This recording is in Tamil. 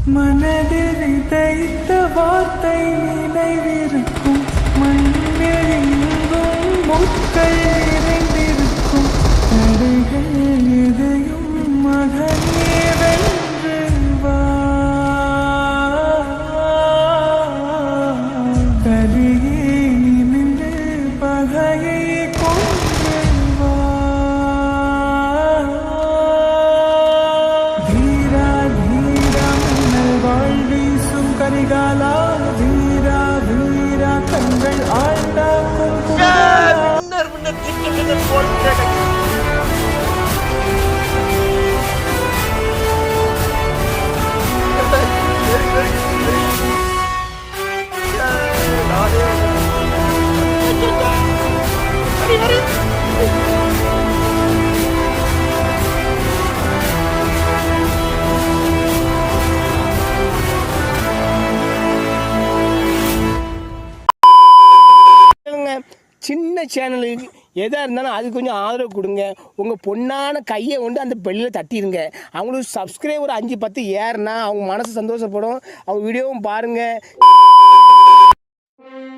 மனதில் விதைத்த வார்த்தை நினைவிருக்கும், மண்ணெழுங்கும் முட்கள் நிறைந்திருக்கும், தடைகள் எதையும் மகனே வென்று வா, கலியே நின்று பகையை கொண்டு வா. தீரா தீரா மின்னல் வாழ் வீசும் கரிகாலா, வீரா வீரா கண்கள் ஆழ்ந்தாக்கும் குமரா. சின்ன சேனலுக்கு எதாக இருந்தாலும் அது கொஞ்சம் ஆதரவு கொடுங்க. உங்கள் பொண்ணான கையை கொண்டு அந்த பெல்லில் தட்டிடுங்க. அவங்களுக்கு சப்ஸ்கிரைபர் 5-10 ஏறுனா அவங்க மனசு சந்தோஷப்படும். அவங்க வீடியோவும் பாருங்கள்.